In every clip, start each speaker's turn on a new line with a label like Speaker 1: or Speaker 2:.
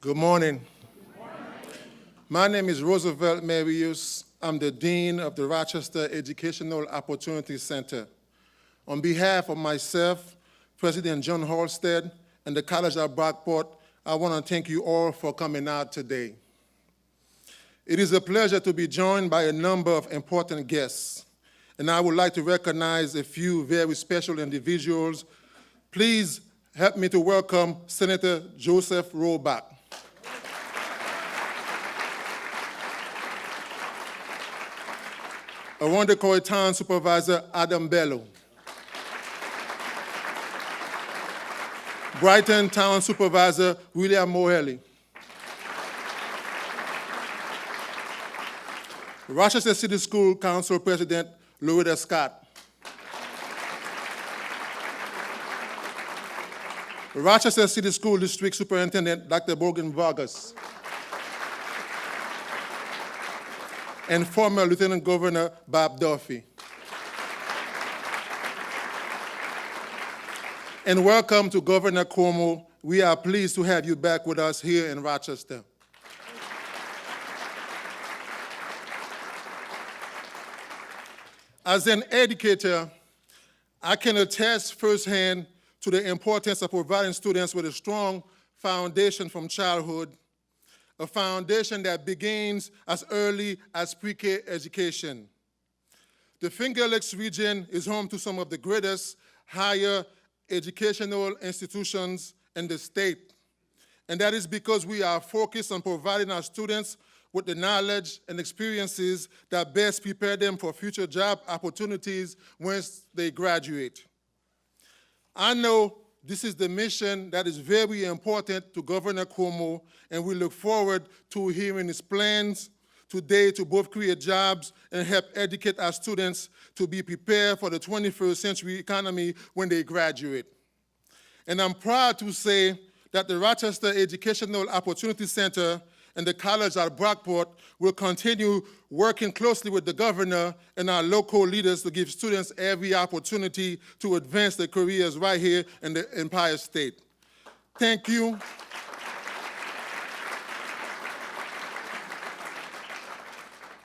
Speaker 1: Good morning. My name is Roosevelt Marius. I'm the Dean of the Rochester Educational Opportunity Center. On behalf of myself, President John Halstead, and the College of Brockport, I want to thank you all for coming out today. It is a pleasure to be joined by a number of important guests, and I would like to recognize a few very special individuals. Please help me to welcome Senator Joseph Robach. Arundel Town Supervisor Adam Bello. Brighton Town Supervisor William Mohelly. Rochester City School Council President Loretta Scott. Rochester City School District Superintendent Dr. Bogan Vargas. And former Lieutenant Governor Bob Duffy. And welcome to Governor Cuomo. We are pleased to have you back with us here in Rochester. As an educator, I can attest firsthand to the importance of providing students with a strong foundation from childhood, a foundation that begins as early as pre-K education. The Finger Lakes region is home to some of the greatest higher educational institutions in the state. And that is because we are focused on providing our students with the knowledge and experiences that best prepare them for future job opportunities once they graduate. I know this is the mission that is very important to Governor Cuomo, and we look forward to hearing his plans today to both create jobs and help educate our students to be prepared for the 21st century economy when they graduate. And I'm proud to say that the Rochester Educational Opportunity Center and the College at Brockport will continue working closely with the governor and our local leaders to give students every opportunity to advance their careers right here in the Empire State. Thank you.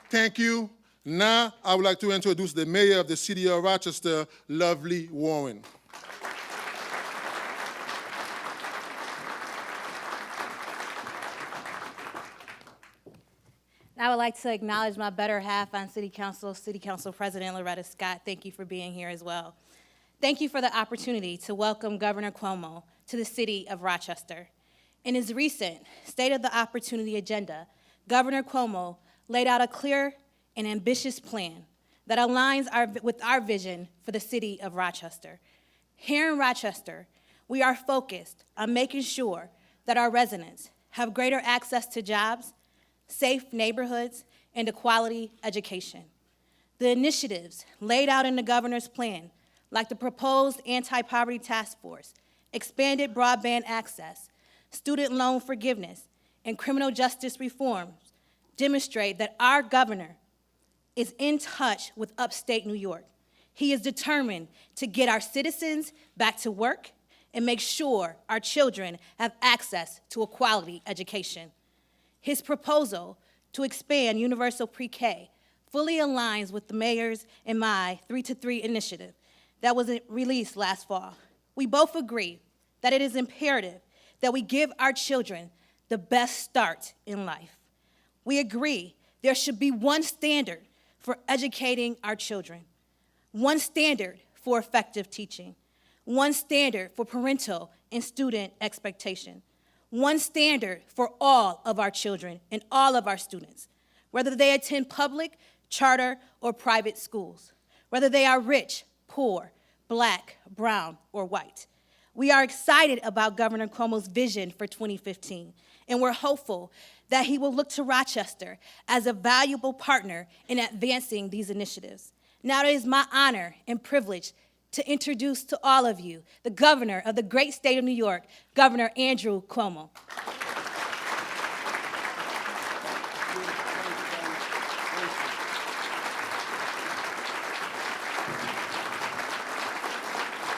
Speaker 1: Thank you. Now, I would like to introduce the mayor of the city of Rochester, Lovely Warren.
Speaker 2: I would like to acknowledge my better half on City Council President Loretta Scott. Thank you for being here as well. Thank you for the opportunity to welcome Governor Cuomo to the city of Rochester. In his recent State of the Opportunity agenda, Governor Cuomo laid out a clear and ambitious plan that aligns with our vision for the city of Rochester. Here in Rochester, we are focused on making sure that our residents have greater access to jobs, safe neighborhoods, and a quality education. The initiatives laid out in the governor's plan, like the proposed anti-poverty task force, expanded broadband access, student loan forgiveness, and criminal justice reforms, demonstrate that our governor is in touch with upstate New York. He is determined to get our citizens back to work and make sure our children have access to a quality education. His proposal to expand universal pre-K fully aligns with the mayor's and my 3-to-3 initiative that was released last fall. We both agree that it is imperative that we give our children the best start in life. We agree there should be one standard for educating our children, one standard for effective teaching, one standard for parental and student expectation, one standard for all of our children and all of our students, whether they attend public, charter, or private schools, whether they are rich, poor, black, brown, or white. We are excited about Governor Cuomo's vision for 2015, and we're hopeful that he will look to Rochester as a valuable partner in advancing these initiatives. Now it is my honor and privilege to introduce to all of you the governor of the great state of New York, Governor Andrew Cuomo.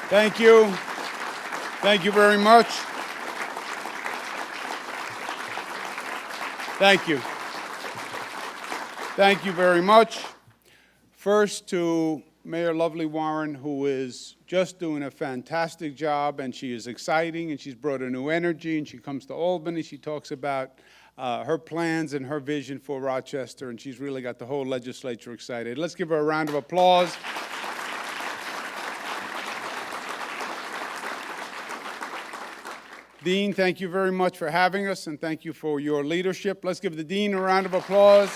Speaker 3: Thank you. Thank you very much. Thank you. Thank you very much. First to Mayor Lovely Warren, who is just doing a fantastic job, and she is exciting, and she's brought a new energy, and she comes to Albany. She talks about her plans and her vision for Rochester, and she's really got the whole legislature excited. Let's give her a round of applause. Dean, thank you very much for having us, and thank you for your leadership. Let's give the Dean a round of applause.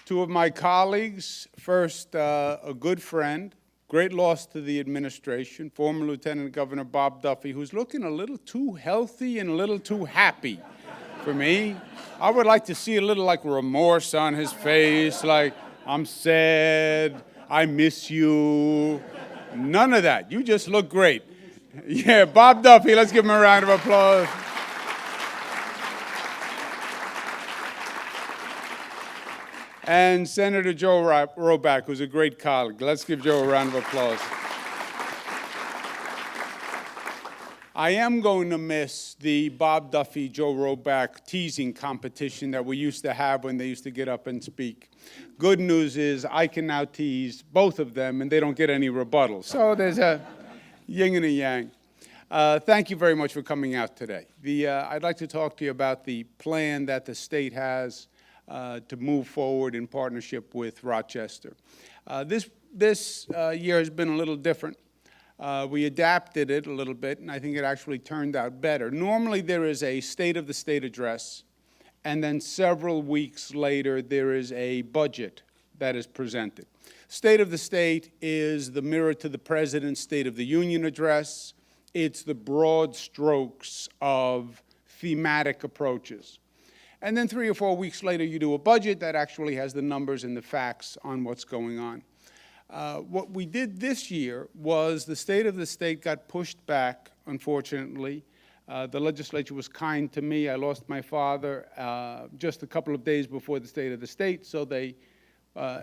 Speaker 3: Two of my colleagues. First, a good friend, great loss to the administration, former Lieutenant Governor Bob Duffy, who's looking a little too healthy and a little too happy for me. I would like to see a little like remorse on his face, like, I'm sad, I miss you. None of that. You just look great. Yeah, Bob Duffy, let's give him a round of applause. And Senator Joe Roback, who's a great colleague. Let's give Joe a round of applause. I am going to miss the Bob Duffy, Joe Roback teasing competition that we used to have when they used to get up and speak. Good news is I can now tease both of them, and they don't get any rebuttals. So there's a yin and a yang. Thank you very much for coming out today. I'd like to talk to you about the plan that the state has to move forward in partnership with Rochester. This year has been a little different. We adapted it a little bit, and I think it actually turned out better. Normally, there is a State of the State address, and then several weeks later, there is a budget that is presented. State of the State is the mirror to the President's State of the Union address. It's the broad strokes of thematic approaches. And then 3 or 4 weeks later, you do a budget that actually has the numbers and the facts on what's going on. What we did this year was the State of the State got pushed back, unfortunately. The legislature was kind to me. I lost my father just a couple of days before the State of the State, so they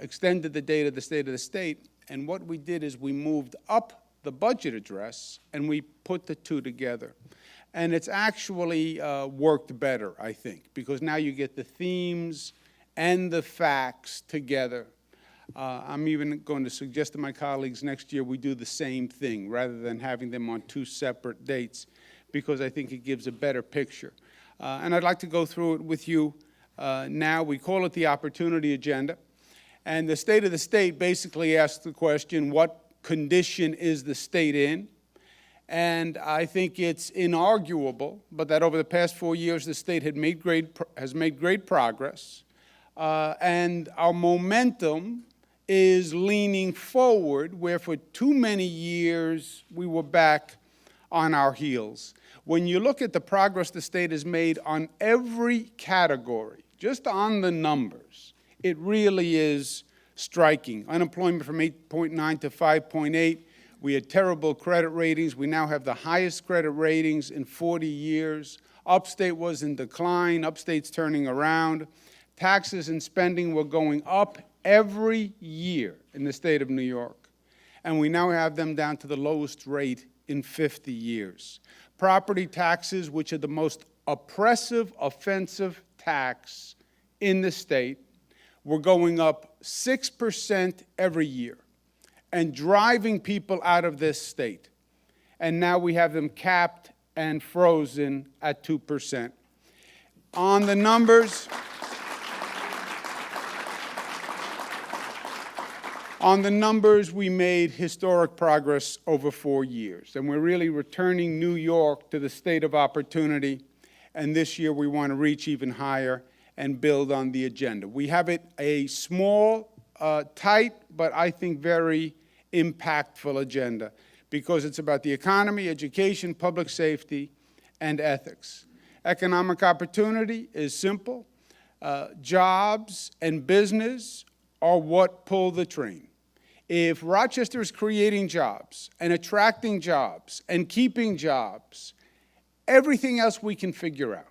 Speaker 3: extended the date of the State of the State. And what we did is we moved up the budget address, and we put the two together. And it's actually worked better, I think, because now you get the themes and the facts together. I'm even going to suggest to my colleagues next year we do the same thing rather than having them on two separate dates, because I think it gives a better picture. And I'd like to go through it with you now. We call it the Opportunity Agenda. And the State of the State basically asks the question, what condition is the state in? And I think it's inarguable, but that over the past 4 years, the state has made great progress. And our momentum is leaning forward, where for too many years, we were back on our heels. When you look at the progress the state has made on every category, just on the numbers, it really is striking. Unemployment from 8.9 to 5.8. We had terrible credit ratings. We now have the highest credit ratings in 40 years. Upstate was in decline. Upstate's turning around. Taxes and spending were going up every year in the state of New York. And we now have them down to the lowest rate in 50 years. Property taxes, which are the most oppressive, offensive tax in the state, were going up 6% every year and driving people out of this state. And now we have them capped and frozen at 2%. On the numbers, we made historic progress over 4 years, and we're really returning New York to the state of opportunity, and this year we want to reach even higher and build on the agenda. We have it a small, tight, but I think very impactful agenda, because it's about the economy, education, public safety, and ethics. Economic opportunity is simple. Jobs and business are what pull the train. If Rochester is creating jobs and attracting jobs and keeping jobs, everything else we can figure out.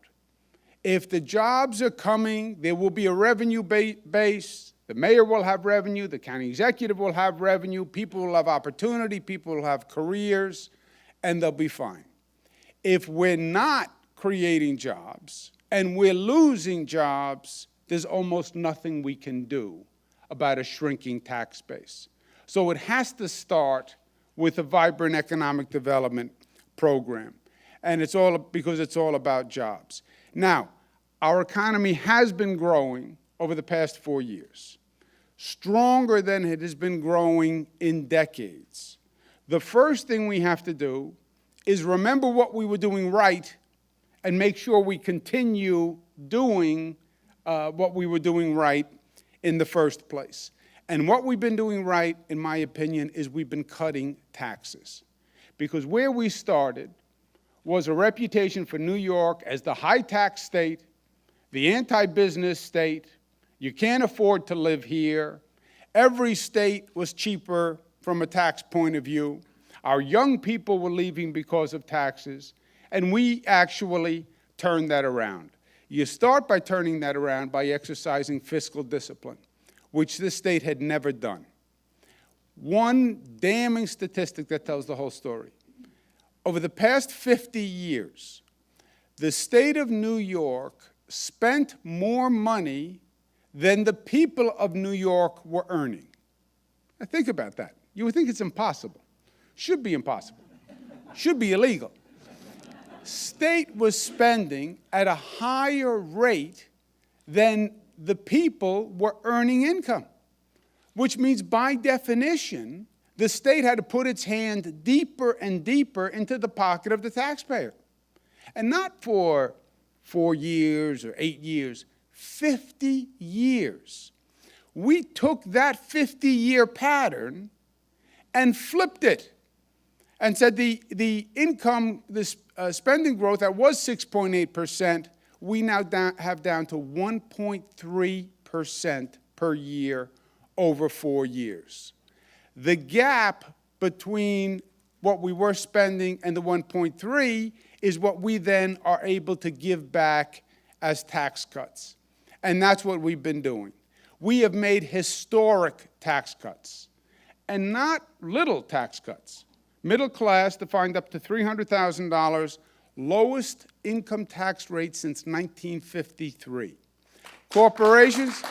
Speaker 3: If the jobs are coming, there will be a revenue base. The mayor will have revenue. The county executive will have revenue. People will have opportunity. People will have careers, and they'll be fine. If we're not creating jobs and we're losing jobs, there's almost nothing we can do about a shrinking tax base. So it has to start with a vibrant economic development program. And it's all because it's all about jobs. Now, our economy has been growing over the past 4 years, stronger than it has been growing in decades. The first thing we have to do is remember what we were doing right and make sure we continue doing what we were doing right in the first place. And what we've been doing right, in my opinion, is we've been cutting taxes. Because where we started was a reputation for New York as the high-tax state, the anti-business state. You can't afford to live here. Every state was cheaper from a tax point of view. Our young people were leaving because of taxes, and we actually turned that around. You start by turning that around by exercising fiscal discipline, which this state had never done. One damning statistic that tells the whole story. Over the past 50 years, the state of New York spent more money than the people of New York were earning. Now think about that. You would think it's impossible. Should be impossible. Should be illegal. State was spending at a higher rate than the people were earning income, which means by definition, the state had to put its hand deeper and deeper into the pocket of the taxpayer. And not for 4 years or 8 years, 50 years. We took that 50-year pattern and flipped it and said the income, this spending growth that was 6.8%, we now have down to 1.3% per year over 4 years. The gap between what we were spending and the 1.3 is what we then are able to give back as tax cuts. And that's what we've been doing. We have made historic tax cuts, and not little tax cuts. Middle class defined up to $300,000, lowest income tax rate since 1953. Corporations,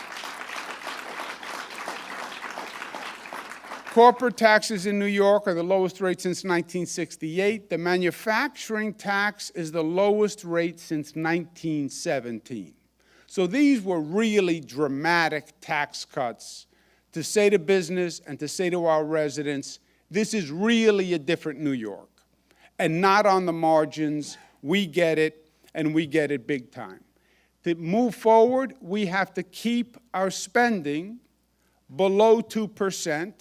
Speaker 3: corporate taxes in New York are the lowest rate since 1968. The manufacturing tax is the lowest rate since 1917. So these were really dramatic tax cuts to say to business and to say to our residents, this is really a different New York, and not on the margins. We get it, and we get it big time. To move forward, we have to keep our spending below 2%,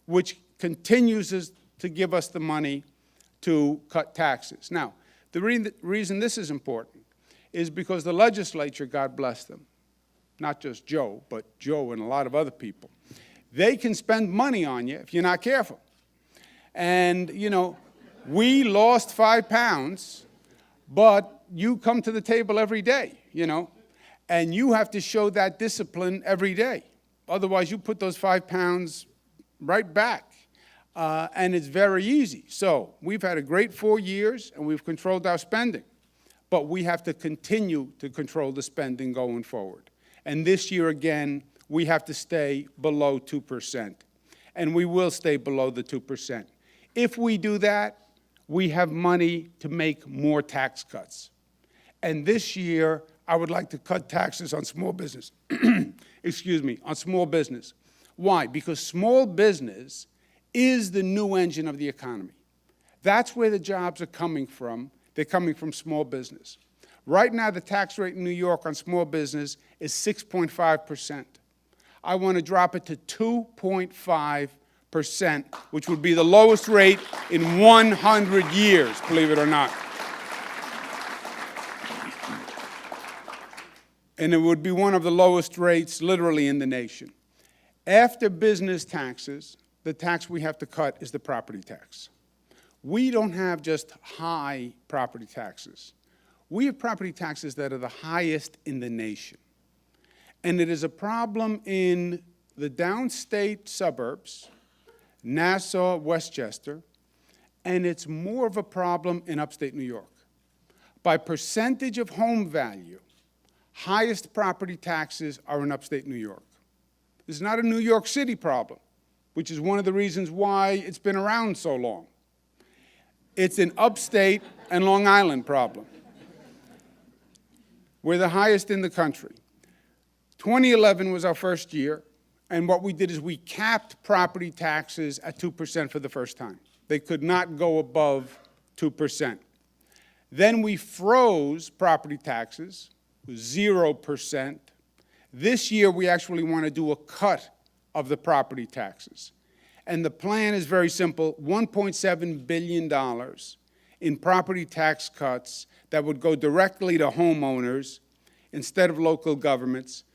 Speaker 3: which continues to give us the money to cut taxes. Now, the reason this is important is because the legislature, God bless them, not just Joe, but Joe and a lot of other people, they can spend money on you if you're not careful. And, you know, we lost 5 pounds, but you come to the table every day, you know, and you have to show that discipline every day. Otherwise, you put those 5 pounds right back, and it's very easy. So we've had a great 4 years, and we've controlled our spending, but we have to continue to control the spending going forward. And this year, again, we have to stay below 2%, and we will stay below the 2%. If we do that, we have money to make more tax cuts. And this year, I would like to cut taxes on small business. Excuse me, on small business. Why? Because small business is the new engine of the economy. That's where the jobs are coming from. They're coming from small business. Right now, the tax rate in New York on small business is 6.5%. I want to drop it to 2.5%, which would be the lowest rate in 100 years, believe it or not. And it would be one of the lowest rates literally in the nation. After business taxes, the tax we have to cut is the property tax. We don't have just high property taxes. We have property taxes that are the highest in the nation. And it is a problem in the downstate suburbs, Nassau, Westchester, and it's more of a problem in upstate New York. By percentage of home value, highest property taxes are in upstate New York. This is not a New York City problem, which is one of the reasons why it's been around so long. It's an upstate and Long Island problem. We're the highest in the country. 2011 was our first year, and what we did is we capped property taxes at 2% for the first time. They could not go above 2%. Then we froze property taxes, 0%. This year, we actually want to do a cut of the property taxes. And the plan is very simple, $1.7 billion in property tax cuts that would go directly to homeowners instead of local governments.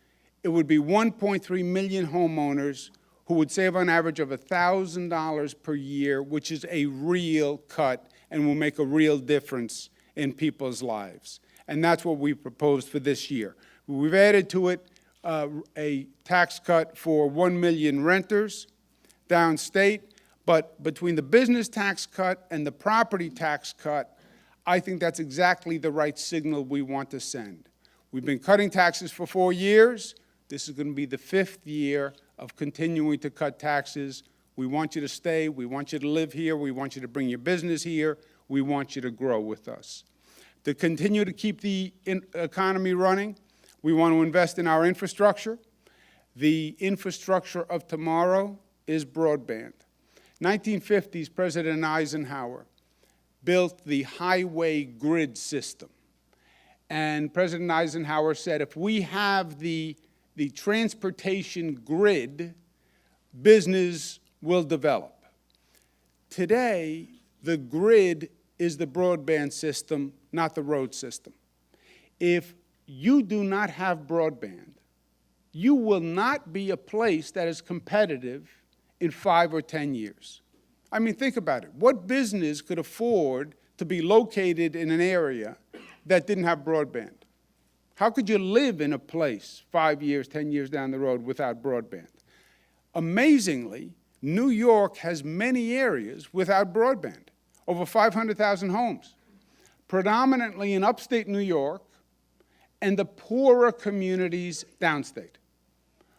Speaker 3: It would be 1.3 million homeowners who would save on average of $1,000 per year, which is a real cut and will make a real difference in people's lives. And that's what we proposed for this year. We've added to it a tax cut for 1 million renters downstate, but between the business tax cut and the property tax cut, I think that's exactly the right signal we want to send. We've been cutting taxes for 4 years. This is going to be the 5th year of continuing to cut taxes. We want you to stay. We want you to live here. We want you to bring your business here. We want you to grow with us. To continue to keep the economy running, we want to invest in our infrastructure. The infrastructure of tomorrow is broadband. 1950s, President Eisenhower built the highway grid system. And President Eisenhower said, if we have the transportation grid, business will develop. Today, the grid is the broadband system, not the road system. If you do not have broadband, you will not be a place that is competitive in 5 or 10 years. I mean, think about it. What business could afford to be located in an area that didn't have broadband? How could you live in a place 5 years, 10 years down the road without broadband? Amazingly, New York has many areas without broadband, over 500,000 homes, predominantly in upstate New York and the poorer communities downstate.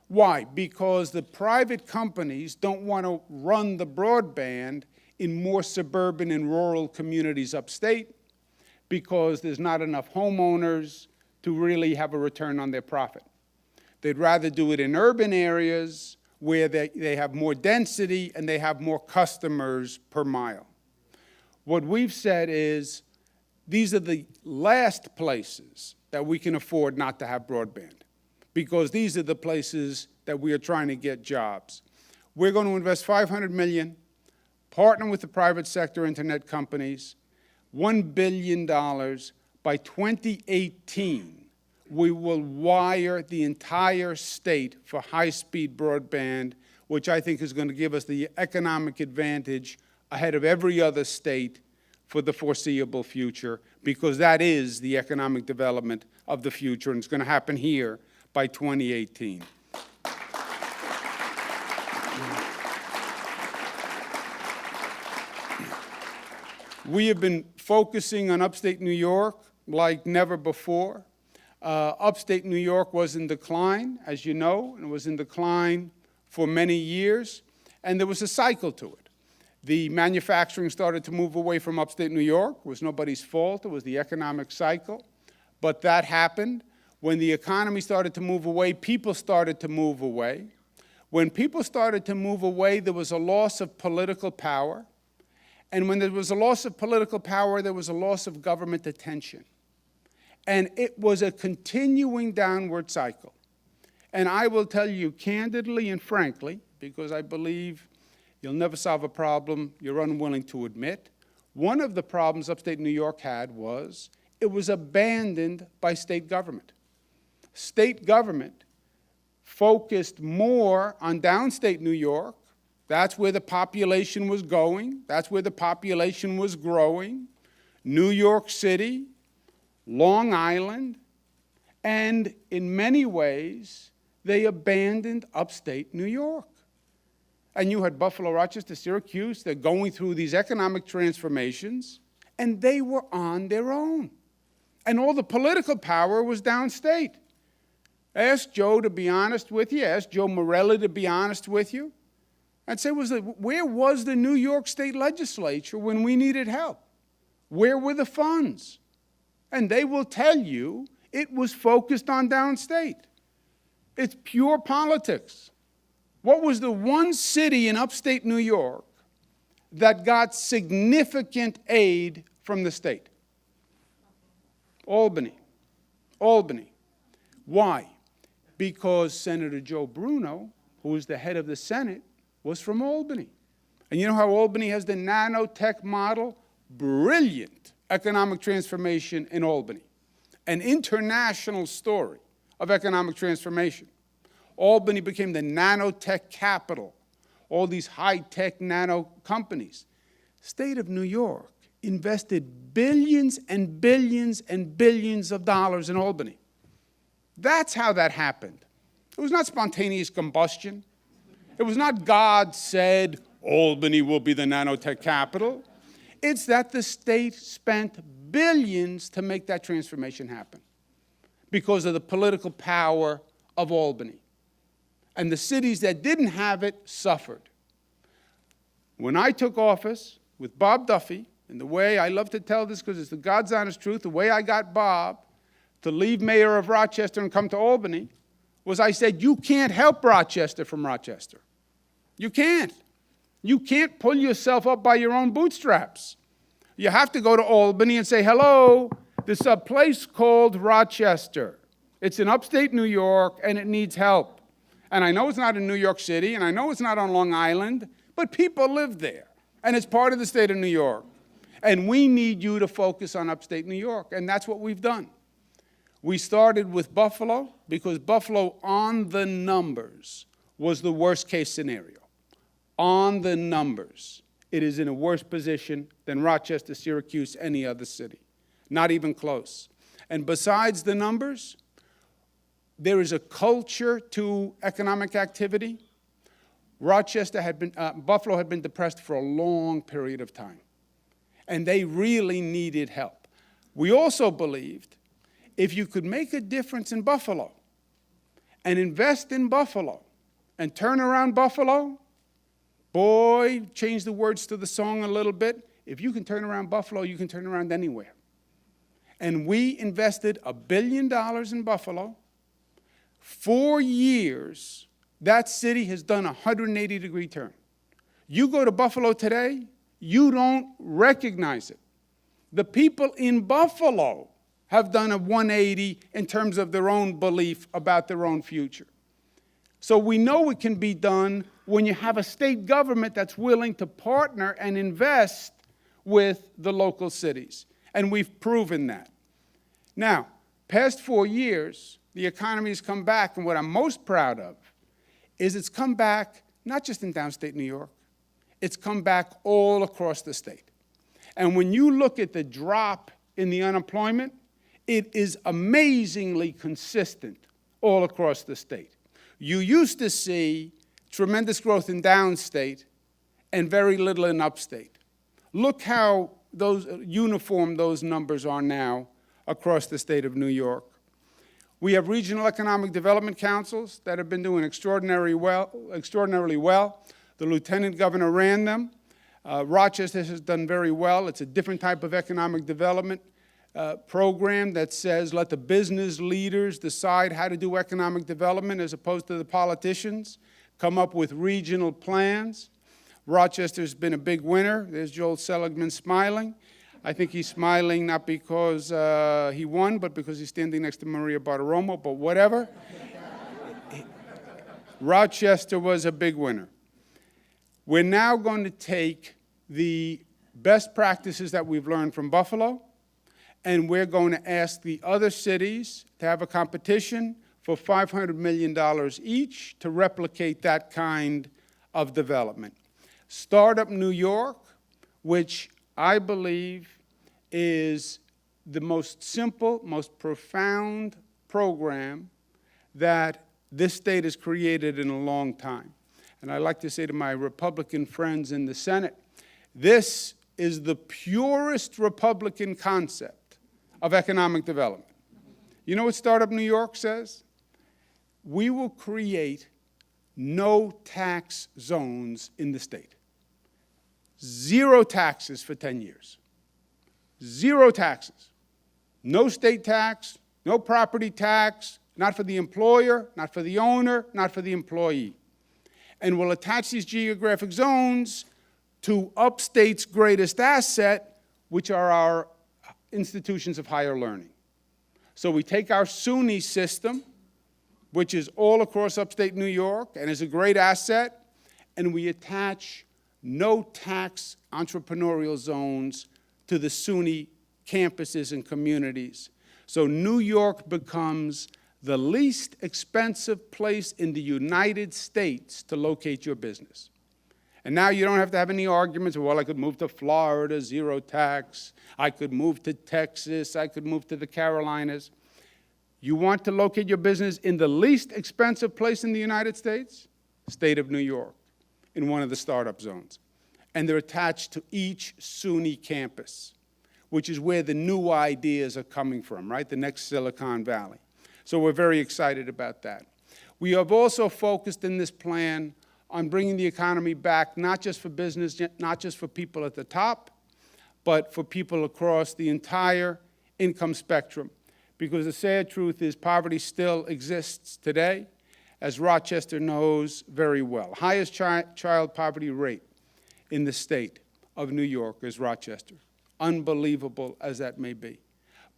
Speaker 3: Why? Because the private companies don't want to run the broadband in more suburban and rural communities upstate because there's not enough homeowners to really have a return on their profit. They'd rather do it in urban areas where they have more density and they have more customers per mile. What we've said is these are the last places that we can afford not to have broadband, because these are the places that we are trying to get jobs. We're going to invest $500 million, partner with the private sector internet companies, $1 billion. By 2018, we will wire the entire state for high-speed broadband, which I think is going to give us the economic advantage ahead of every other state for the foreseeable future, because that is the economic development of the future, and it's going to happen here by 2018. We have been focusing on upstate New York like never before. Upstate New York was in decline, as you know, and it was in decline for many years, and there was a cycle to it. The manufacturing started to move away from upstate New York. It was nobody's fault. It was the economic cycle. But that happened. When the economy started to move away, people started to move away. When people started to move away, there was a loss of political power. And when there was a loss of political power, there was a loss of government attention. And it was a continuing downward cycle. And I will tell you candidly and frankly, because I believe you'll never solve a problem you're unwilling to admit, one of the problems upstate New York had was it was abandoned by state government. State government focused more on downstate New York. That's where the population was going. That's where the population was growing. New York City, Long Island, and in many ways, they abandoned upstate New York. And you had Buffalo, Rochester, Syracuse, they're going through these economic transformations, and they were on their own. And all the political power was downstate. Ask Joe to be honest with you. Ask Joe Morelli to be honest with you. I'd say, where was the New York State Legislature when we needed help? Where were the funds? And they will tell you it was focused on downstate. It's pure politics. What was the one city in upstate New York that got significant aid from the state? Albany. Albany. Why? Because Senator Joe Bruno, who was the head of the Senate, was from Albany. And you know how Albany has the nanotech model? Brilliant economic transformation in Albany. An international story of economic transformation. Albany became the nanotech capital. All these high-tech nano companies. State of New York invested billions and billions and billions of dollars in Albany. That's how that happened. It was not spontaneous combustion. It was not God said, Albany will be the nanotech capital. It's that the state spent billions to make that transformation happen because of the political power of Albany. And the cities that didn't have it suffered. When I took office with Bob Duffy, and the way I love to tell this because it's the God's honest truth, the way I got Bob to leave mayor of Rochester and come to Albany was I said, you can't help Rochester from Rochester. You can't. You can't pull yourself up by your own bootstraps. You have to go to Albany and say, hello, there's a place called Rochester. It's in upstate New York, and it needs help. And I know it's not in New York City, and I know it's not on Long Island, but people live there, and it's part of the state of New York. And we need you to focus on upstate New York, and that's what we've done. We started with Buffalo because Buffalo, on the numbers, was the worst-case scenario. On the numbers, it is in a worse position than Rochester, Syracuse, any other city. Not even close. And besides the numbers, there is a culture to economic activity. Buffalo had been depressed for a long period of time. And they really needed help. We also believed if you could make a difference in Buffalo and invest in Buffalo and turn around Buffalo, boy, change the words to the song a little bit. If you can turn around Buffalo, you can turn around anywhere. And we invested $1 billion in Buffalo. 4 years, that city has done a 180-degree turn. You go to Buffalo today, you don't recognize it. The people in Buffalo have done a 180 in terms of their own belief about their own future. So we know it can be done when you have a state government that's willing to partner and invest with the local cities. And we've proven that. Now, past 4 years, the economy has come back, and what I'm most proud of is it's come back not just in downstate New York, it's come back all across the state. And when you look at the drop in the unemployment, it is amazingly consistent all across the state. You used to see tremendous growth in downstate and very little in upstate. Look how uniform those numbers are now across the state of New York. We have regional economic development councils that have been doing extraordinarily well. The lieutenant governor ran them. Rochester has done very well. It's a different type of economic development program that says let the business leaders decide how to do economic development as opposed to the politicians, come up with regional plans. Rochester's been a big winner. There's Joel Seligman smiling. I think he's smiling not because he won, but because he's standing next to Maria Bartiromo, but whatever. Rochester was a big winner. We're now going to take the best practices that we've learned from Buffalo, and we're going to ask the other cities to have a competition for $500 million each to replicate that kind of development. Startup New York, which I believe is the most simple, most profound program that this state has created in a long time. And I like to say to my Republican friends in the Senate, this is the purest Republican concept of economic development. You know what Startup New York says? We will create no tax zones in the state. 0 taxes for 10 years. 0 taxes. No state tax, no property tax, not for the employer, not for the owner, not for the employee. And we'll attach these geographic zones to upstate's greatest asset, which are our institutions of higher learning. So we take our SUNY system, which is all across upstate New York and is a great asset, and we attach no tax entrepreneurial zones to the SUNY campuses and communities. So New York becomes the least expensive place in the United States to locate your business. And now you don't have to have any arguments, well, I could move to Florida, 0 tax. I could move to Texas. I could move to the Carolinas. You want to locate your business in the least expensive place in the United States? State of New York, in one of the startup zones. And they're attached to each SUNY campus, which is where the new ideas are coming from, right? The next Silicon Valley. So we're very excited about that. We have also focused in this plan on bringing the economy back, not just for business, not just for people at the top, but for people across the entire income spectrum. Because the sad truth is poverty still exists today, as Rochester knows very well. Highest child poverty rate in the state of New York is Rochester, unbelievable as that may be.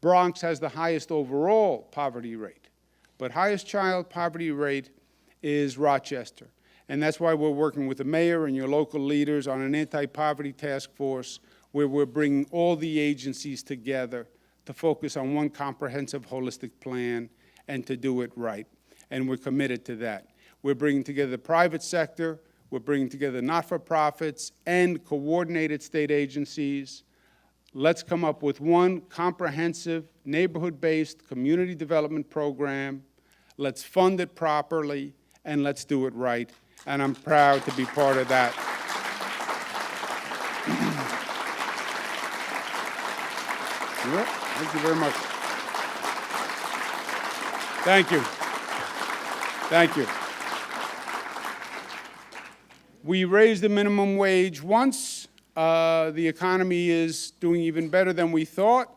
Speaker 3: Bronx has the highest overall poverty rate, but highest child poverty rate is Rochester. And that's why we're working with the mayor and your local leaders on an anti-poverty task force where we're bringing all the agencies together to focus on one comprehensive, holistic plan and to do it right. And we're committed to that. We're bringing together the private sector, we're bringing together not-for-profits and coordinated state agencies. Let's come up with one comprehensive, neighborhood-based community development program. Let's fund it properly, and let's do it right. And I'm proud to be part of that. Thank you very much. Thank you. Thank you. We raised the minimum wage once. The economy is doing even better than we thought,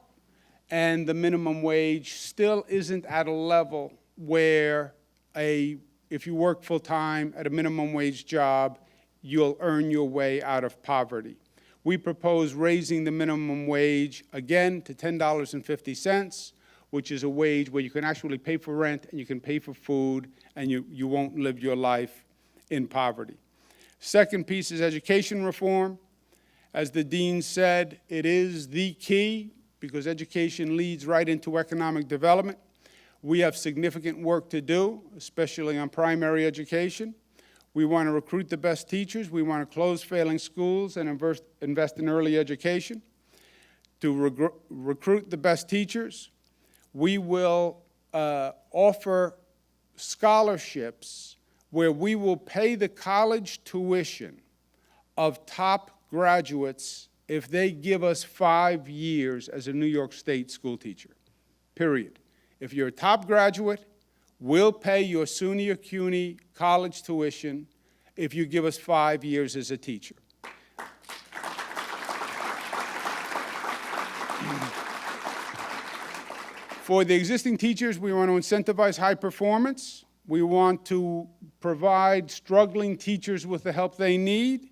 Speaker 3: and the minimum wage still isn't at a level where if you work full-time at a minimum wage job, you'll earn your way out of poverty. We propose raising the minimum wage again to $10.50, which is a wage where you can actually pay for rent and you can pay for food and you won't live your life in poverty. Second piece is education reform. As the dean said, it is the key because education leads right into economic development. We have significant work to do, especially on primary education. We want to recruit the best teachers. We want to close failing schools and invest in early education. To recruit the best teachers, we will offer scholarships where we will pay the college tuition of top graduates if they give us 5 years as a New York State school teacher, period. If you're a top graduate, we'll pay your SUNY or CUNY college tuition if you give us 5 years as a teacher. For the existing teachers, we want to incentivize high performance. We want to provide struggling teachers with the help they need,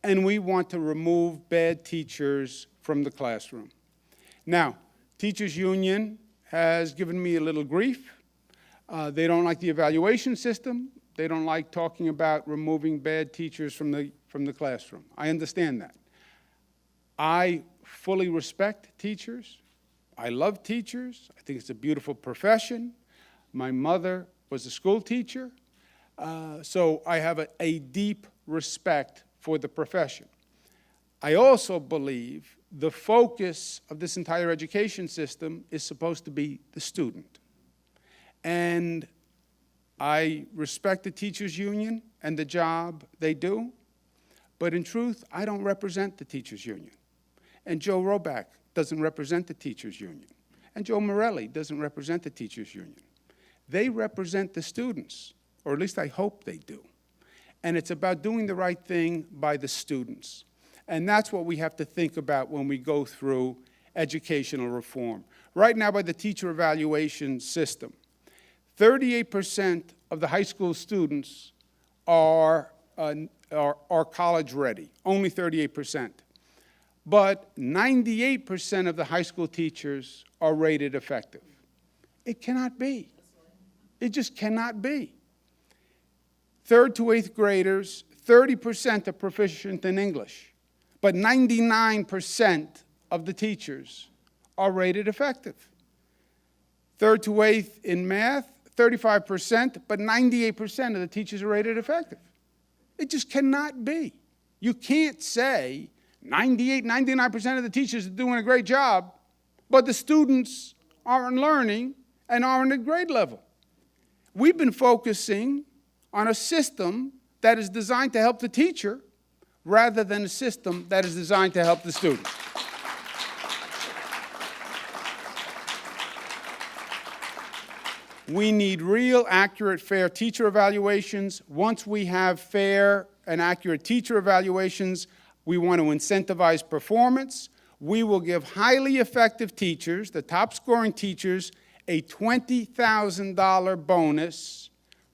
Speaker 3: and we want to remove bad teachers from the classroom. Now, Teachers Union has given me a little grief. They don't like the evaluation system. They don't like talking about removing bad teachers from the classroom. I understand that. I fully respect teachers. I love teachers. I think it's a beautiful profession. My mother was a school teacher, so I have a deep respect for the profession. I also believe the focus of this entire education system is supposed to be the student. And I respect the teachers union and the job they do, but in truth, I don't represent the teachers union. And Joe Roback doesn't represent the teachers union. And Joe Morelli doesn't represent the teachers' union. They represent the students, or at least I hope they do. And it's about doing the right thing by the students. And that's what we have to think about when we go through educational reform. Right now, by the teacher evaluation system, 38% of the high school students are college ready, only 38%. But 98% of the high school teachers are rated effective. It cannot be. It just cannot be. 3rd to 8th graders, 30% are proficient in English, but 99% of the teachers are rated effective. 3rd to 8th in math, 35%, but 98% of the teachers are rated effective. It just cannot be. You can't say 98, 99% of the teachers are doing a great job, but the students aren't learning and aren't at grade level. We've been focusing on a system that is designed to help the teacher rather than a system that is designed to help the student. We need real, accurate, fair teacher evaluations. Once we have fair and accurate teacher evaluations, we want to incentivize performance. We will give highly effective teachers, the top scoring teachers, a $20,000 bonus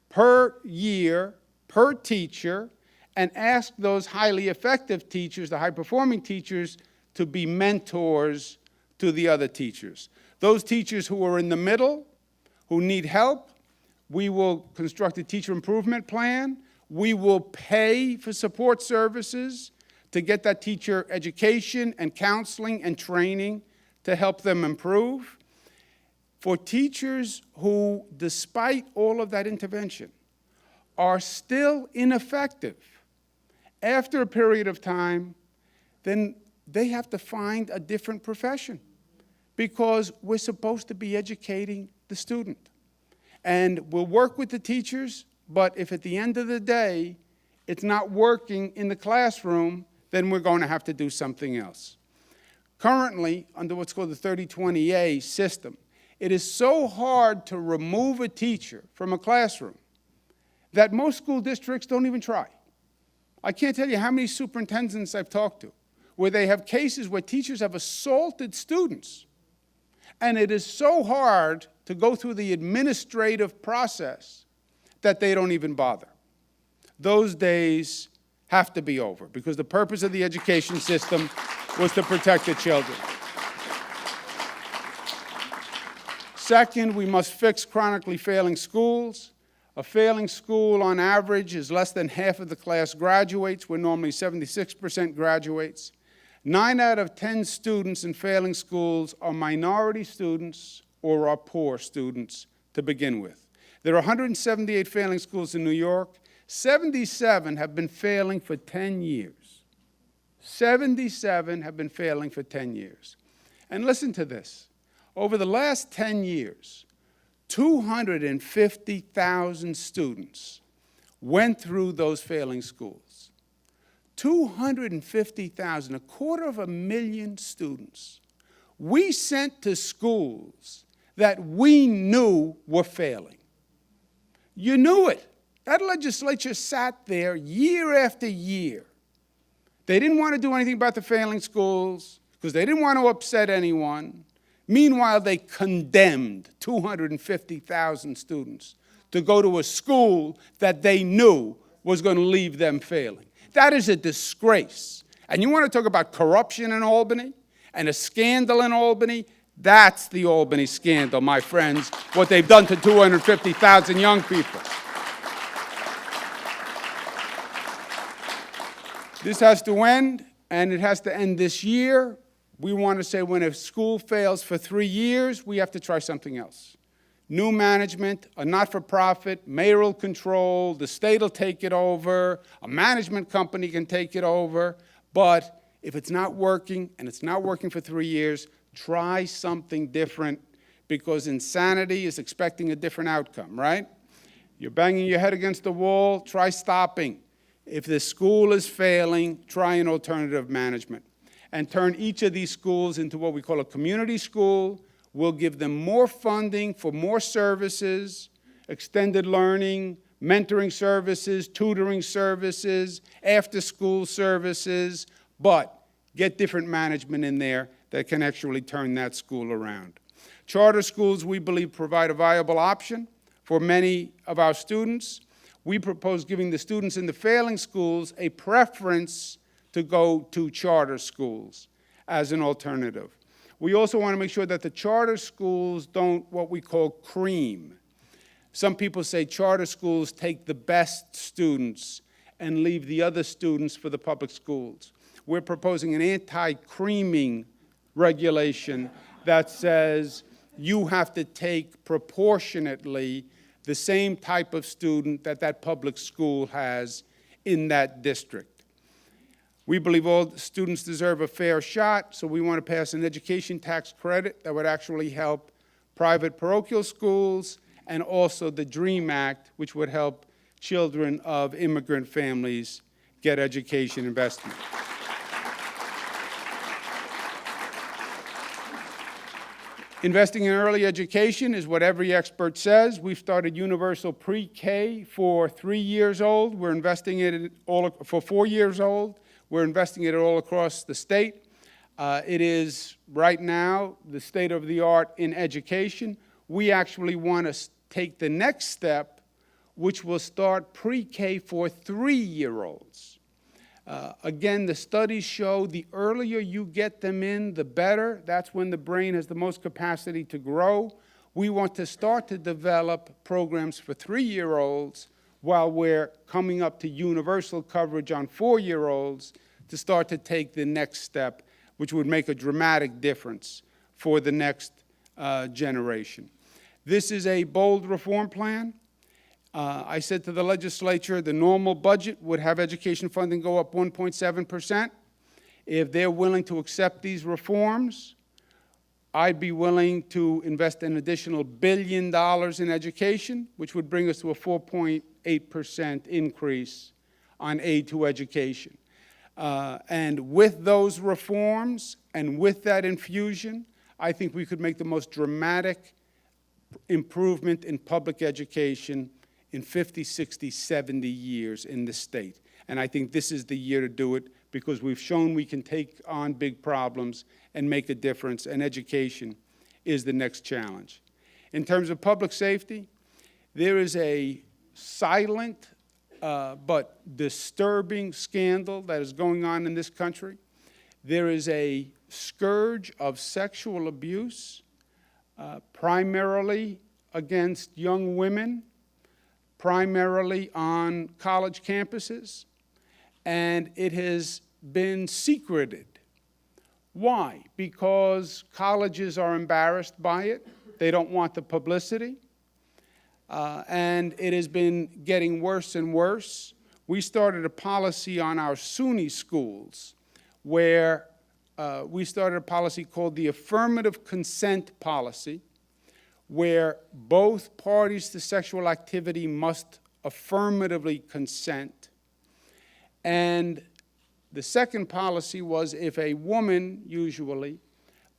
Speaker 3: per year, per teacher, and ask those highly effective teachers, the high-performing teachers, to be mentors to the other teachers. Those teachers who are in the middle, who need help, we will construct a teacher improvement plan. We will pay for support services to get that teacher education and counseling and training to help them improve. For teachers who, despite all of that intervention, are still ineffective after a period of time, then they have to find a different profession because we're supposed to be educating the student. And we'll work with the teachers, but if at the end of the day it's not working in the classroom, then we're going to have to do something else. Currently, under what's called the 30/20A system, it is so hard to remove a teacher from a classroom that most school districts don't even try. I can't tell you how many superintendents I've talked to where they have cases where teachers have assaulted students, and it is so hard to go through the administrative process that they don't even bother. Those days have to be over because the purpose of the education system was to protect the children. Second, we must fix chronically failing schools. A failing school, on average, is less than half of the class graduates. We're normally 76% graduates. 9 out of 10 students in failing schools are minority students or are poor students to begin with. There are 178 failing schools in New York. 77 have been failing for 10 years. 77 have been failing for 10 years. And listen to this. Over the last 10 years, 250,000 students went through those failing schools. 250,000, 250,000 students, we sent to schools that we knew were failing. You knew it. That legislature sat there year after year. They didn't want to do anything about the failing schools because they didn't want to upset anyone. Meanwhile, they condemned 250,000 students to go to a school that they knew was going to leave them failing. That is a disgrace. And you want to talk about corruption in Albany and a scandal in Albany? That's the Albany scandal, my friends, what they've done to 250,000 young people. This has to end, and it has to end this year. We want to say when a school fails for 3 years, we have to try something else. New management, a not-for-profit, mayoral control, the state will take it over, a management company can take it over, but if it's not working, and it's not working for 3 years, try something different, because insanity is expecting a different outcome, right? You're banging your head against the wall, try stopping. If the school is failing, try an alternative management. And turn each of these schools into what we call a community school, We'll give them more funding for more services, extended learning, mentoring services, tutoring services, after-school services, but get different management in there that can actually turn that school around. Charter schools, we believe, provide a viable option for many of our students. We propose giving the students in the failing schools a preference to go to charter schools as an alternative. We also want to make sure that the charter schools don't what we call cream. Some people say charter schools take the best students and leave the other students for the public schools. We're proposing an anti-creaming regulation that says you have to take proportionately the same type of student that that public school has in that district. We believe all students deserve a fair shot, so we want to pass an education tax credit that would actually help private parochial schools, and also the DREAM Act, which would help children of immigrant families get education investment. Investing in early education is what every expert says. We've started universal pre-K for 3 years old. We're investing it for 4 years old. We're investing it all across the state. It is, right now, the state of the art in education. We actually want to take the next step, which will start pre-K for 3-year-olds. Again, the studies show the earlier you get them in, the better. That's when the brain has the most capacity to grow. We want to start to develop programs for 3-year-olds while we're coming up to universal coverage on 4-year-olds to start to take the next step, which would make a dramatic difference for the next generation. This is a bold reform plan. I said to the legislature the normal budget would have education funding go up 1.7%. If they're willing to accept these reforms, I'd be willing to invest an additional $1 billion in education, which would bring us to a 4.8% increase on aid to education. And with those reforms and with that infusion, I think we could make the most dramatic improvement in public education in 50, 60, 70 years in the state. And I think this is the year to do it because we've shown we can take on big problems and make a difference, and education is the next challenge. In terms of public safety, there is a silent but disturbing scandal that is going on in this country. There is a scourge of sexual abuse, primarily against young women, primarily on college campuses, and it has been secreted. Why? Because colleges are embarrassed by it. They don't want the publicity. And it has been getting worse and worse. We started a policy on our SUNY schools where we started a policy called the Affirmative Consent Policy, where both parties to sexual activity must affirmatively consent. And the second policy was if a woman, usually,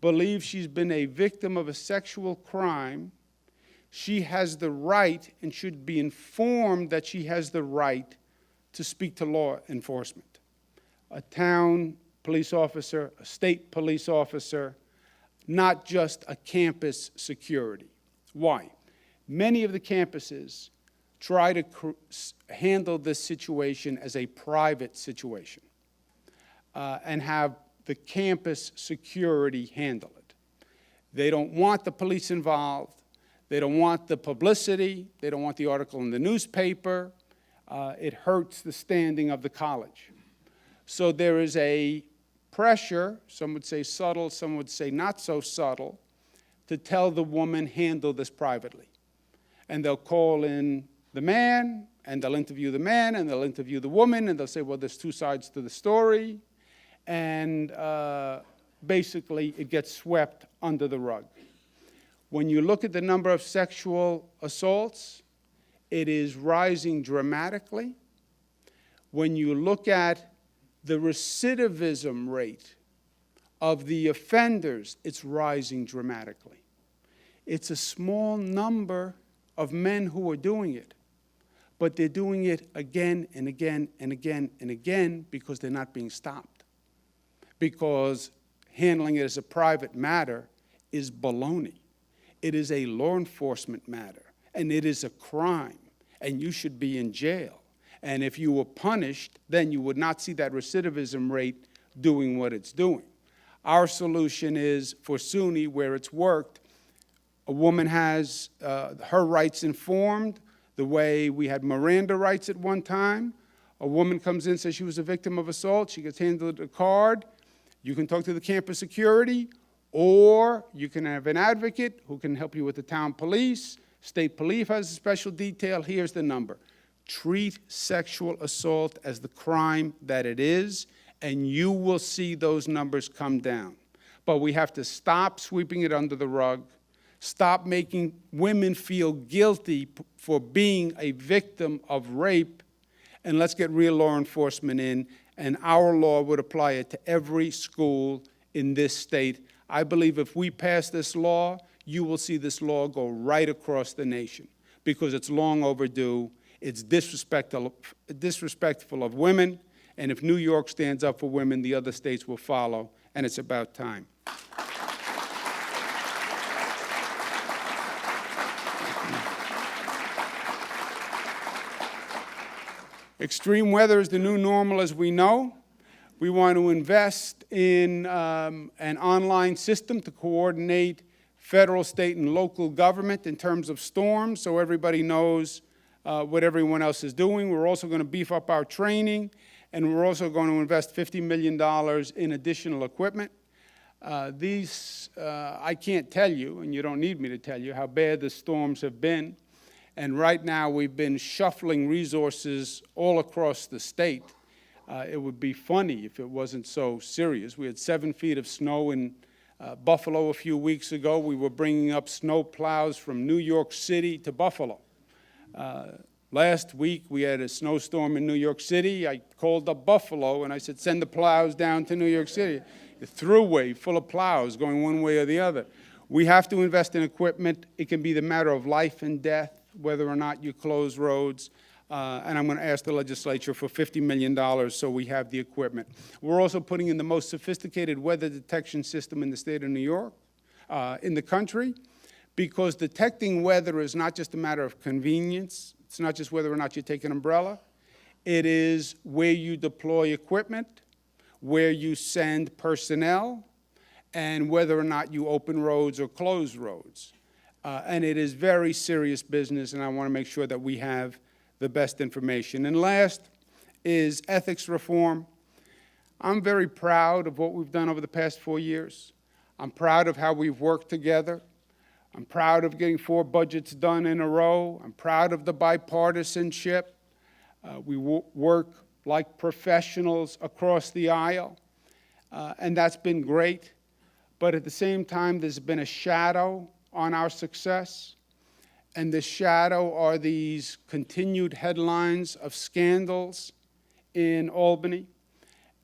Speaker 3: believes she's been a victim of a sexual crime, she has the right and should be informed that she has the right to speak to law enforcement. A town police officer, a state police officer, not just a campus security. Why? Many of the campuses try to handle this situation as a private situation and have the campus security handle it. They don't want the police involved. They don't want the publicity. They don't want the article in the newspaper. It hurts the standing of the college. So there is a pressure, some would say subtle, some would say not so subtle, to tell the woman, handle this privately. And they'll call in the man, and they'll interview the man, and they'll interview the woman, and they'll say, well, there's two sides to the story. And basically, it gets swept under the rug. When you look at the number of sexual assaults, it is rising dramatically. When you look at the recidivism rate of the offenders, it's rising dramatically. It's a small number of men who are doing it, but they're doing it again and again and again and again because they're not being stopped. Because handling it as a private matter is baloney. It is a law enforcement matter, and it is a crime, and you should be in jail. And if you were punished, then you would not see that recidivism rate doing what it's doing. Our solution is for SUNY, where it's worked, a woman has her rights informed the way we had Miranda rights at one time. A woman comes in, says she was a victim of assault, she gets handed a card. You can talk to the campus security, or you can have an advocate who can help you with the town police. State police has a special detail. Here's the number. Treat sexual assault as the crime that it is, and you will see those numbers come down. But we have to stop sweeping it under the rug, stop making women feel guilty for being a victim of rape, and let's get real law enforcement in, and our law would apply it to every school in this state. I believe if we pass this law, you will see this law go right across the nation because it's long overdue. It's disrespectful of women, and if New York stands up for women, the other states will follow, and it's about time. Extreme weather is the new normal, as we know. We want to invest in an online system to coordinate federal, state, and local government in terms of storms, so everybody knows what everyone else is doing. We're also going to beef up our training, and we're also going to invest $50 million in additional equipment. I can't tell you, and you don't need me to tell you, how bad the storms have been. And right now, we've been shuffling resources all across the state. It would be funny if it wasn't so serious. We had 7 feet of snow in Buffalo a few weeks ago. We were bringing up snow plows from New York City to Buffalo. Last week, we had a snowstorm in New York City. I called up Buffalo, and I said, send the plows down to New York City. The thruway full of plows going one way or the other. We have to invest in equipment. It can be the matter of life and death, whether or not you close roads. And I'm going to ask the legislature for $50 million so we have the equipment. We're also putting in the most sophisticated weather detection system in the state of New York, in the country, because detecting weather is not just a matter of convenience. It's not just whether or not you take an umbrella. It is where you deploy equipment, where you send personnel, and whether or not you open roads or close roads. And it is very serious business, and I want to make sure that we have the best information. And last is ethics reform. I'm very proud of what we've done over the past 4 years. I'm proud of how we've worked together. I'm proud of getting 4 budgets done in a row. I'm proud of the bipartisanship. We work like professionals across the aisle, and that's been great. But at the same time, there's been a shadow on our success. And the shadow are these continued headlines of scandals in Albany.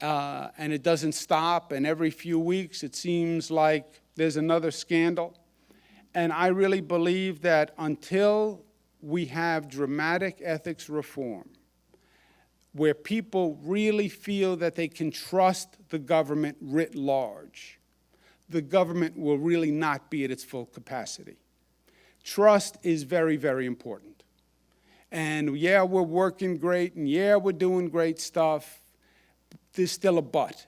Speaker 3: And it doesn't stop, and every few weeks it seems like there's another scandal. And I really believe that until we have dramatic ethics reform, where people really feel that they can trust the government writ large, the government will really not be at its full capacity. Trust is very, very important. And yeah, we're working great, and yeah, we're doing great stuff. There's still a but.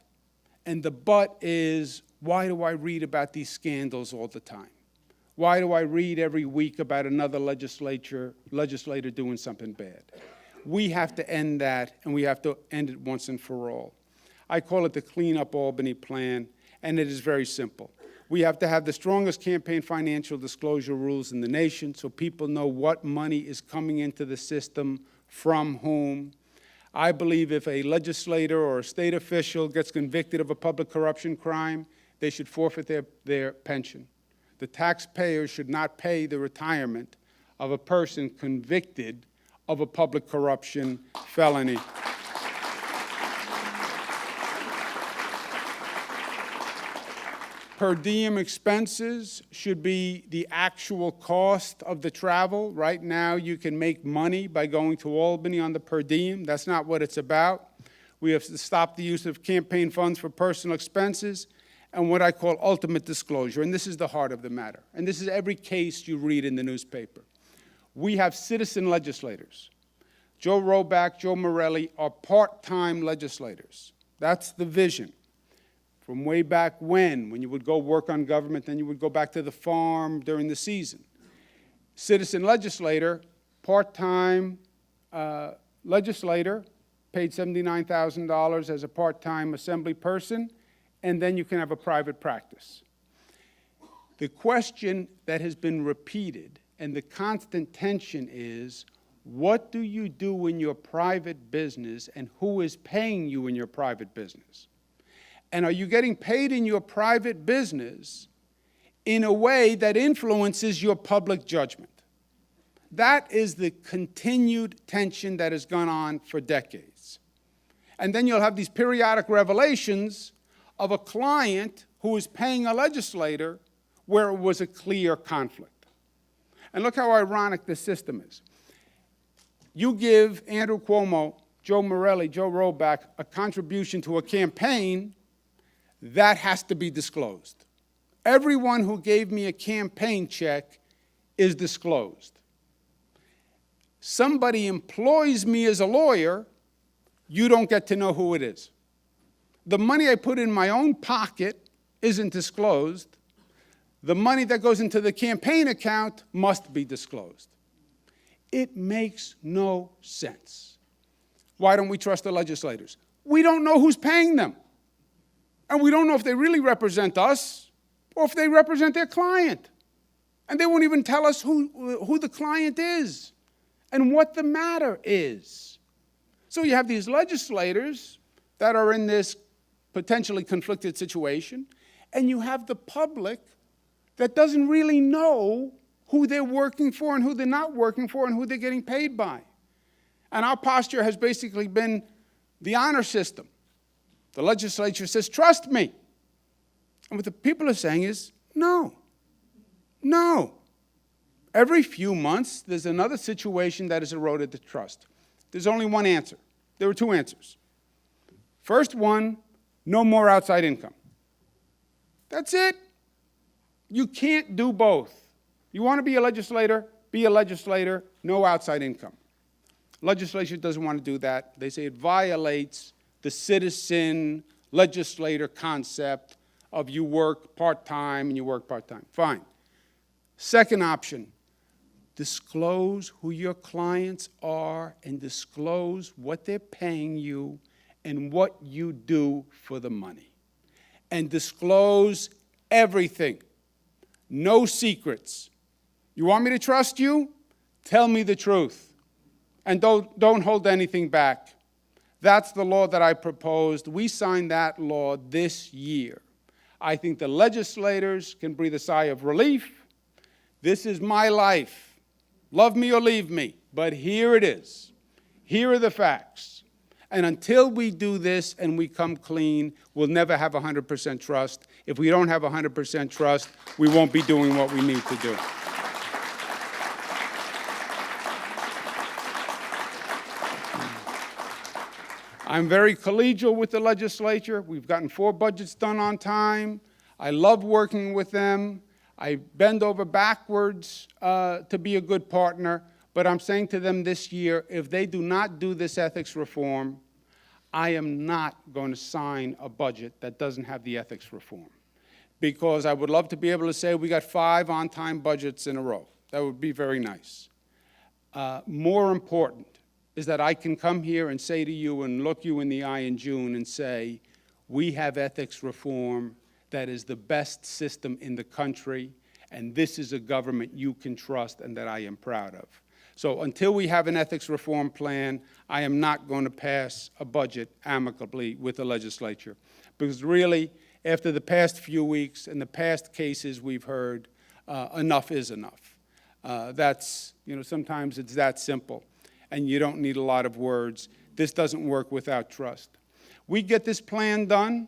Speaker 3: And the but is, why do I read about these scandals all the time? Why do I read every week about another legislator doing something bad? We have to end that, and we have to end it once and for all. I call it the Clean Up Albany Plan, and it is very simple. We have to have the strongest campaign financial disclosure rules in the nation so people know what money is coming into the system from whom. I believe if a legislator or a state official gets convicted of a public corruption crime, they should forfeit their pension. The taxpayer should not pay the retirement of a person convicted of a public corruption felony. per diem expenses should be the actual cost of the travel. Right now, you can make money by going to Albany on the per diem. That's not what it's about. We have to stop the use of campaign funds for personal expenses and what I call ultimate disclosure. And this is the heart of the matter. And this is every case you read in the newspaper. We have citizen legislators. Joe Roback, Joe Morelli are part-time legislators. That's the vision. From way back when you would go work on government, then you would go back to the farm during the season. Citizen legislator, part-time legislator, paid $79,000 as a part-time assembly person, and then you can have a private practice. The question that has been repeated and the constant tension is, what do you do in your private business and who is paying you in your private business? And are you getting paid in your private business in a way that influences your public judgment? That is the continued tension that has gone on for decades. And then you'll have these periodic revelations of a client who is paying a legislator where it was a clear conflict. And look how ironic this system is. You give Andrew Cuomo, Joe Morelli, Joe Roback a contribution to a campaign, that has to be disclosed. Everyone who gave me a campaign check is disclosed. Somebody employs me as a lawyer, you don't get to know who it is. The money I put in my own pocket isn't disclosed. The money that goes into the campaign account must be disclosed. It makes no sense. Why don't we trust the legislators? We don't know who's paying them. And we don't know if they really represent us or if they represent their client. And they won't even tell us who the client is and what the matter is. So you have these legislators that are in this potentially conflicted situation, and you have the public that doesn't really know who they're working for and who they're not working for and who they're getting paid by. And our posture has basically been the honor system. The legislature says, trust me. And what the people are saying is, no, no. Every few months, there's another situation that has eroded the trust. There's only one answer. There were two answers. First one, no more outside income. That's it. You can't do both. You want to be a legislator, no outside income. Legislature doesn't want to do that. They say it violates the citizen legislator concept of you work part-time and you work part-time. Fine. Second option, disclose who your clients are and disclose what they're paying you and what you do for the money. And disclose everything. No secrets. You want me to trust you? Tell me the truth. And don't hold anything back. That's the law that I proposed. We signed that law this year. I think the legislators can breathe a sigh of relief. This is my life. Love me or leave me. But here it is. Here are the facts. And until we do this and we come clean, we'll never have 100% trust. If we don't have 100% trust, we won't be doing what we need to do. I'm very collegial with the legislature. We've gotten 4 budgets done on time. I love working with them. I bend over backwards to be a good partner. But I'm saying to them this year, if they do not do this ethics reform, I am not going to sign a budget that doesn't have the ethics reform. Because I would love to be able to say we got 5 on-time budgets in a row. That would be very nice. More important is that I can come here and say to you and look you in the eye in June and say, we have ethics reform that is the best system in the country, and this is a government you can trust and that I am proud of. So until we have an ethics reform plan, I am not going to pass a budget amicably with the legislature. Because really, after the past few weeks and the past cases we've heard, enough is enough. Sometimes it's that simple, and you don't need a lot of words. This doesn't work without trust. We get this plan done,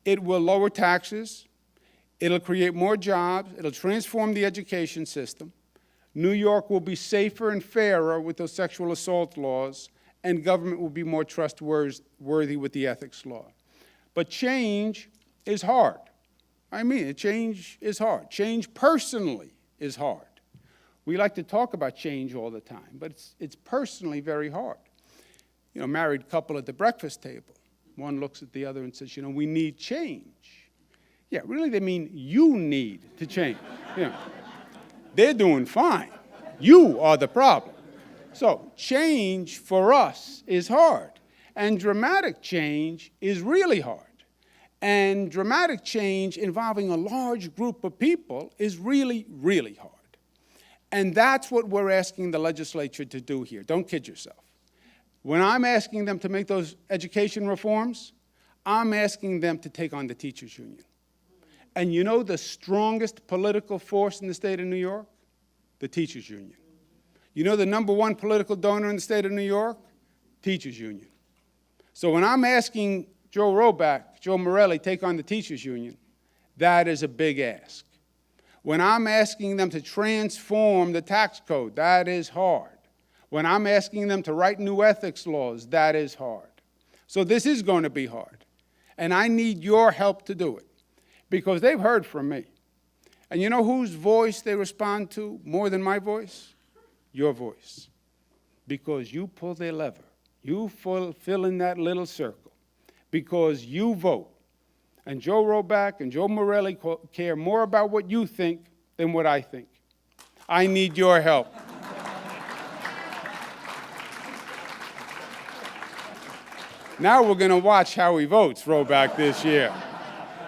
Speaker 3: it will lower taxes, It'll create more jobs. It'll transform the education system. New York will be safer and fairer with those sexual assault laws, and government will be more trustworthy with the ethics law. But change is hard. I mean, change is hard. Change personally is hard. We like to talk about change all the time, but it's personally very hard. You know, married couple at the breakfast table. One looks at the other and says, you know, we need change. Yeah, really, they mean you need to change. You know, they're doing fine. You are the problem. So change for us is hard. And dramatic change is really hard. And dramatic change involving a large group of people is really, really hard. And that's what we're asking the legislature to do here. Don't kid yourself. When I'm asking them to make those education reforms, I'm asking them to take on the teachers' union. And you know the strongest political force in the state of New York? The teachers' union. You know the #1 political donor in the state of New York? Teachers' union. So when I'm asking Joe Roback, Joe Morelli, take on the teachers' union, that is a big ask. When I'm asking them to transform the tax code, that is hard. When I'm asking them to write new ethics laws, that is hard. So this is going to be hard. And I need your help to do it, because they've heard from me. And you know whose voice they respond to more than my voice? Your voice. Because you pull their lever. You fill in that little circle. Because you vote. And Joe Roback and Joe Morelli care more about what you think than what I think. I need your help. Now we're going to watch how he votes, Roback, this year.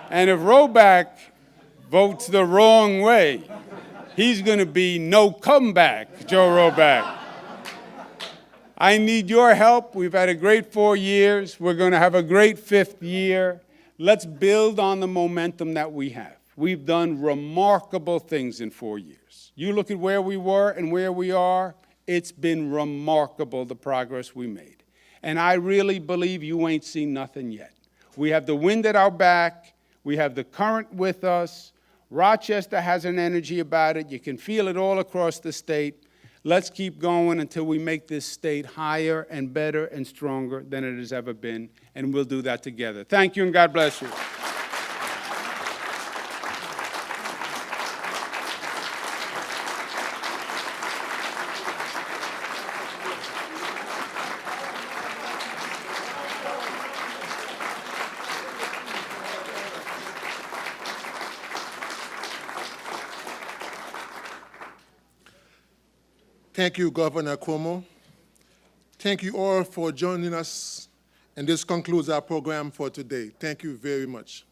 Speaker 3: And if Roback votes the wrong way, he's going to be no comeback, Joe Roback. I need your help. We've had a great 4 years. We're going to have a great 5th year. Let's build on the momentum that we have. We've done remarkable things in 4 years. You look at where we were and where we are, it's been remarkable, the progress we made. And I really believe you ain't seen nothing yet. We have the wind at our back. We have the current with us. Rochester has an energy about it. You can feel it all across the state. Let's keep going until we make this state higher and better and stronger than it has ever been, and we'll do that together. Thank you, and God bless you.
Speaker 1: Thank you, Governor Cuomo. Thank you all for joining us, and this concludes our program for today. Thank you very much.